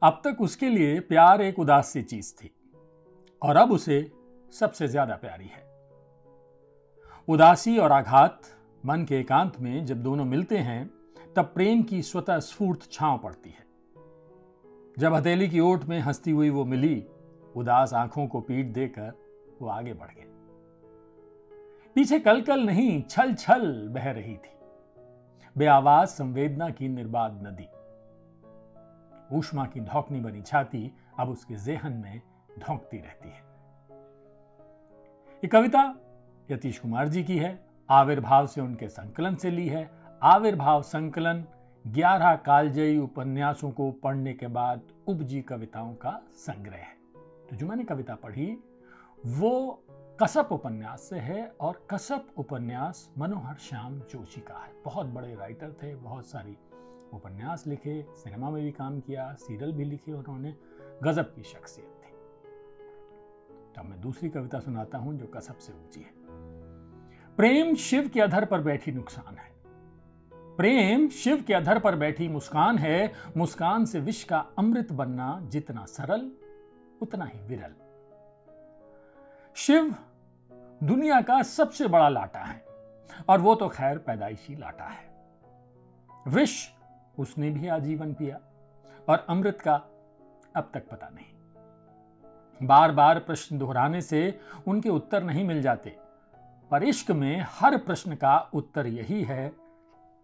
अब तक उसके लिए प्यार एक उदास सी चीज थी और अब उसे सबसे ज्यादा प्यारी है। उदासी और आघात मन के एकांत में जब दोनों मिलते हैं तब प्रेम की स्वतः स्फूर्त छांव पड़ती है। जब हथेली की ओट में हंसती हुई वो मिली, उदास आंखों को पीठ देकर वो आगे बढ़ गए। पीछे कल कल नहीं छल छल बह रही थी, बेआवाज संवेदना की निर्बाध नदी। ऊष्मा की धौकनी बनी छाती अब उसके जेहन में धौंकती रहती है। ये कविता यतीश कुमार जी की है, आविर्भाव से उनके संकलन से ली है। आविर्भाव संकलन 11 कालजयी उपन्यासों को पढ़ने के बाद उपजी कविताओं का संग्रह है। तो जो मैंने कविता पढ़ी वो कसप उपन्यास से है और कसप उपन्यास मनोहर श्याम जोशी का है। बहुत बड़े राइटर थे, बहुत सारी उपन्यास लिखे, सिनेमा में भी काम किया, सीरियल भी लिखे उन्होंने, गजब की शख्सियत थी। तो मैं दूसरी कविता सुनाता हूं जो कसब से ऊंची है। प्रेम शिव के अधर पर बैठी नुकसान है। प्रेम शिव के अधर पर बैठी मुस्कान है। मुस्कान से विष का अमृत बनना जितना सरल उतना ही विरल। शिव दुनिया का सबसे बड़ा लाटा है और वो तो खैर पैदाइशी लाटा है। विष उसने भी आजीवन पिया और अमृत का अब तक पता नहीं। बार बार प्रश्न दोहराने से उनके उत्तर नहीं मिल जाते, पर इश्क में हर प्रश्न का उत्तर यही है,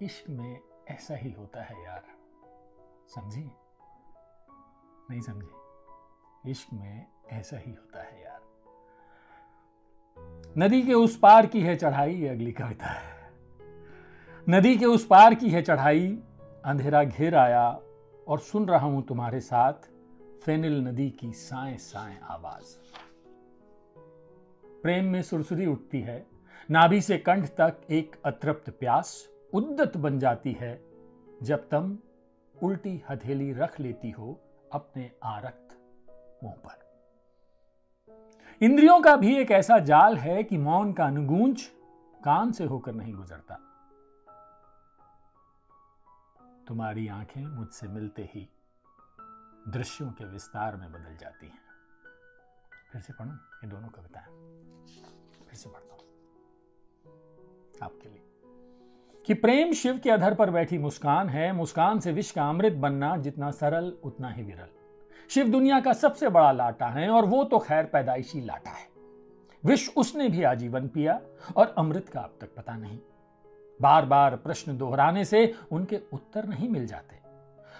इश्क में ऐसा ही होता है यार। समझी? नहीं समझे? इश्क में ऐसा ही होता है यार। नदी के उस पार की है चढ़ाई, ये अगली कविता है। नदी के उस पार की है चढ़ाई, अंधेरा घेर आया और सुन रहा हूं तुम्हारे साथ फेनिल नदी की साए साए आवाज। प्रेम में सुरसुरी उठती है, नाभि से कंठ तक एक अतृप्त प्यास उद्दत बन जाती है जब तुम उल्टी हथेली रख लेती हो अपने आरक्त मुंह पर। इंद्रियों का भी एक ऐसा जाल है कि मौन का अनुगूंज कान से होकर नहीं गुजरता। तुम्हारी आंखें मुझसे मिलते ही दृश्यों के विस्तार में बदल जाती हैं। फिर से पढ़ूं ये दोनों कविताएं, फिर से पढ़ता हूं आपके लिए। कि प्रेम शिव के अधर पर बैठी मुस्कान है। मुस्कान से विष का अमृत बनना जितना सरल उतना ही विरल। शिव दुनिया का सबसे बड़ा लाटा है और वो तो खैर पैदाइशी लाटा है। विष उसने भी आजीवन पिया और अमृत का अब तक पता नहीं। बार बार प्रश्न दोहराने से उनके उत्तर नहीं मिल जाते,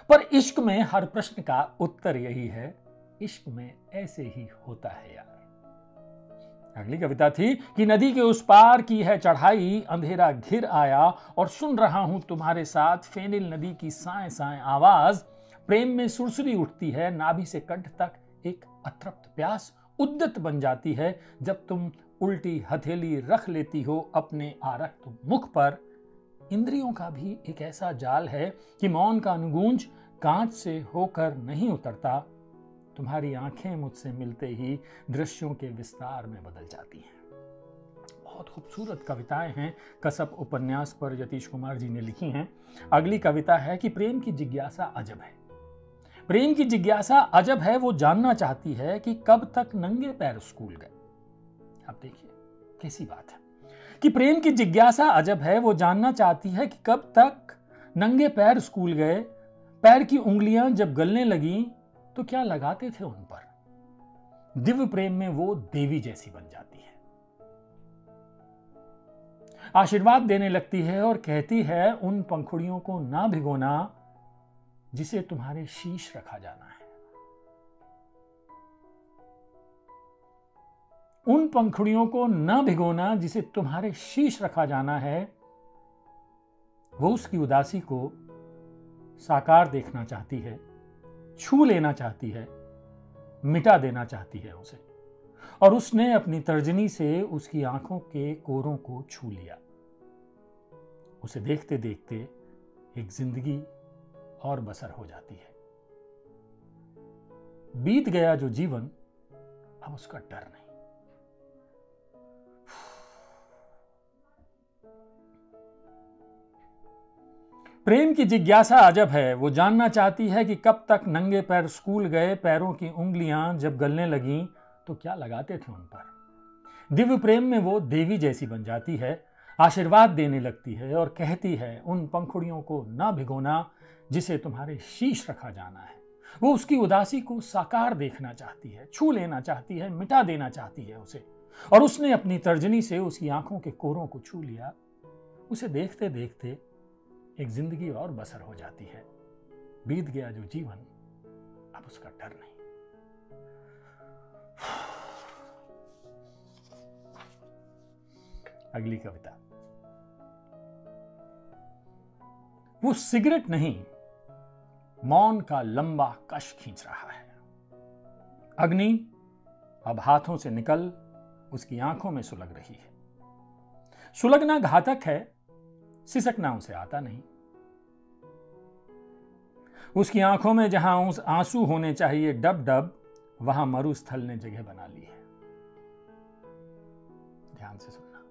पर इश्क में हर प्रश्न का उत्तर यही है, इश्क में ऐसे ही होता है यार। अगली कविता थी कि नदी के उस पार की है चढ़ाई, अंधेरा घिर आया और सुन रहा हूं तुम्हारे साथ फेनिल नदी की साए साए आवाज। प्रेम में सुरसुरी उठती है, नाभि से कंठ तक एक अतृप्त प्यास उद्दत बन जाती है जब तुम उल्टी हथेली रख लेती हो अपने आरक्त मुख पर। इंद्रियों का भी एक ऐसा जाल है कि मौन का अनुगूंज कांच से होकर नहीं उतरता। तुम्हारी आंखें मुझसे मिलते ही दृश्यों के विस्तार में बदल जाती हैं। बहुत खूबसूरत कविताएं हैं कसब उपन्यास पर यतीश कुमार जी ने लिखी हैं। अगली कविता है कि प्रेम की जिज्ञासा अजब है। प्रेम की जिज्ञासा अजब है, वो जानना चाहती है कि कब तक नंगे पैर स्कूल गए। आप देखिए कैसी बात है कि प्रेम की जिज्ञासा अजब है, वो जानना चाहती है कि कब तक नंगे पैर स्कूल गए। पैर की उंगलियां जब गलने लगी तो क्या लगाते थे उन पर। दिव्य प्रेम में वो देवी जैसी बन जाती है, आशीर्वाद देने लगती है और कहती है उन पंखुड़ियों को ना भिगोना जिसे तुम्हारे शीश रखा जाना है। उन पंखुड़ियों को न भिगोना जिसे तुम्हारे शीश रखा जाना है। वो उसकी उदासी को साकार देखना चाहती है, छू लेना चाहती है, मिटा देना चाहती है उसे। और उसने अपनी तर्जनी से उसकी आंखों के कोरों को छू लिया। उसे देखते देखते एक जिंदगी और बसर हो जाती है। बीत गया जो जीवन अब उसका डर नहीं। प्रेम की जिज्ञासा अजब है, वो जानना चाहती है कि कब तक नंगे पैर स्कूल गए, पैरों की उंगलियां जब गलने लगीं तो क्या लगाते थे उन पर। दिव्य प्रेम में वो देवी जैसी बन जाती है, आशीर्वाद देने लगती है और कहती है उन पंखुड़ियों को ना भिगोना जिसे तुम्हारे शीश रखा जाना है। वो उसकी उदासी को साकार देखना चाहती है, छू लेना चाहती है, मिटा देना चाहती है उसे। और उसने अपनी तर्जनी से उसकी आंखों के कोरों को छू लिया। उसे देखते देखते एक जिंदगी और बसर हो जाती है। बीत गया जो जीवन, अब उसका डर नहीं। अगली कविता। वो सिगरेट नहीं, मौन का लंबा कश खींच रहा है। अग्नि अब हाथों से निकल उसकी आंखों में सुलग रही है। सुलगना घातक है, सिसकना उसे आता नहीं। उसकी आंखों में जहां आंसू होने चाहिए डब डब, वहां मरुस्थल ने जगह बना ली है। ध्यान से सुनना,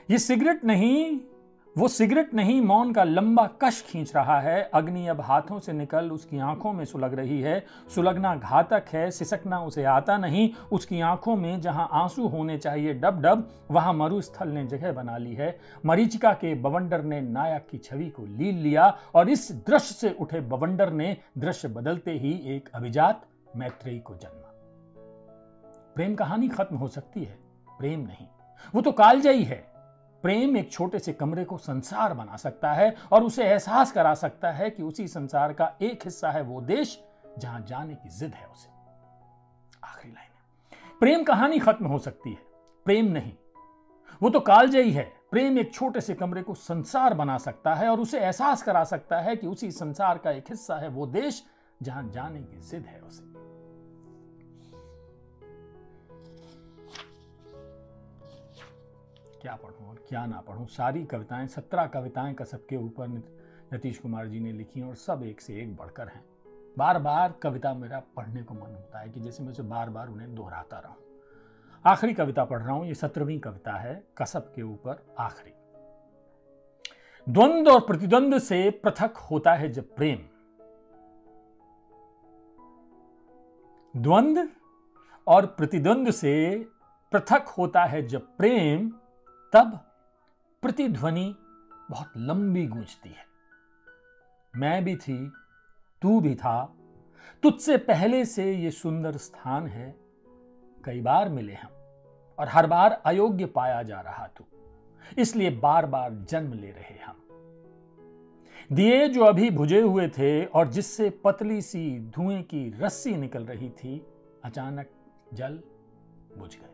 ये सिगरेट नहीं, वो सिगरेट नहीं, मौन का लंबा कश खींच रहा है। अग्नि अब हाथों से निकल उसकी आंखों में सुलग रही है। सुलगना घातक है, सिसकना उसे आता नहीं। उसकी आंखों में जहां आंसू होने चाहिए डब डब, वहां मरुस्थल ने जगह बना ली है। मरीचिका के बवंडर ने नायक की छवि को लील लिया और इस दृश्य से उठे बवंडर ने दृश्य बदलते ही एक अभिजात मैत्रेयी को जन्मा। प्रेम कहानी खत्म हो सकती है, प्रेम नहीं, वो तो कालजयी है। प्रेम एक छोटे से कमरे को संसार बना सकता है और उसे एहसास करा सकता है कि उसी संसार का एक हिस्सा है वो देश जहां जाने की जिद है उसे। आखिरी लाइन है, प्रेम कहानी खत्म हो सकती है, प्रेम नहीं, वो तो कालजयी है। प्रेम एक छोटे से कमरे को संसार बना सकता है और उसे एहसास करा सकता है कि उसी संसार का एक हिस्सा है वो देश जहां जाने की जिद है उसे। क्या पढ़ूं और क्या ना पढ़ूं। सारी कविताएं, 17 कविताएं कसब के ऊपर नीतीश कुमार जी ने लिखी और सब एक से एक बढ़कर हैं। बार बार कविता मेरा पढ़ने को मन होता है कि जैसे मैं उसे बार बार उन्हें दोहराता रहूं। आखिरी कविता पढ़ रहा हूं, ये 17वीं कविता है, कसब के ऊपर आखिरी। द्वंद्व और प्रतिद्वंद से पृथक होता है जब प्रेम, द्वंद्व और प्रतिद्वंद से पृथक होता है जब प्रेम, तब प्रतिध्वनि बहुत लंबी गूंजती है। मैं भी थी, तू भी था, तुझसे पहले से ये सुंदर स्थान है। कई बार मिले हम और हर बार अयोग्य पाया जा रहा तू, इसलिए बार बार जन्म ले रहे हम। दिए जो अभी बुझे हुए थे और जिससे पतली सी धुएं की रस्सी निकल रही थी, अचानक जल बुझ गए।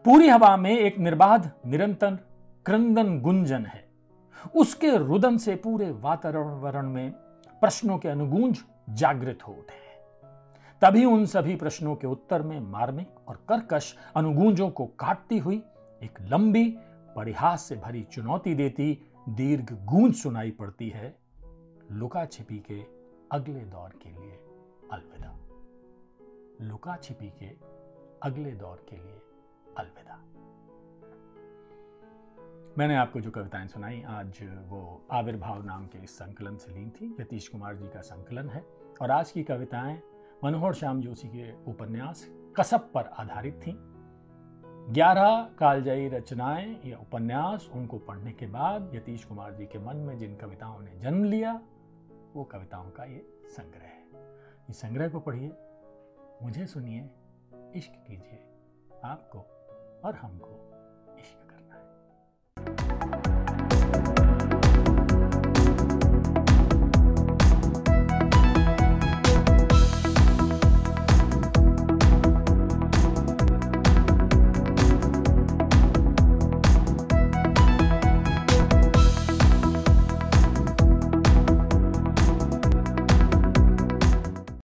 पूरी हवा में एक निर्बाध निरंतर क्रंदन गुंजन है। उसके रुदन से पूरे वातावरण में प्रश्नों के अनुगूंज जागृत हो उठे हैं। तभी उन सभी प्रश्नों के उत्तर में मार्मिक और कर्कश अनुगूंजों को काटती हुई एक लंबी परिहास से भरी चुनौती देती दीर्घ गूंज सुनाई पड़ती है। लुका छिपी के अगले दौर के लिए अलविदा। लुका छिपी के अगले दौर के लिए अलविदा। मैंने आपको जो कविताएं सुनाई आज वो आविर्भाव नाम के इस संकलन से ली थी। यतीश कुमार जी का संकलन है और आज की कविताएं मनोहर श्याम जोशी के उपन्यास कसब पर आधारित थीं। 11 कालजयी रचनाएं या उपन्यास, उनको पढ़ने के बाद यतीश कुमार जी के मन में जिन कविताओं ने जन्म लिया, वो कविताओं का ये संग्रह है। इस संग्रह को पढ़िए, मुझे सुनिए, इश्क कीजिए, आपको और हमको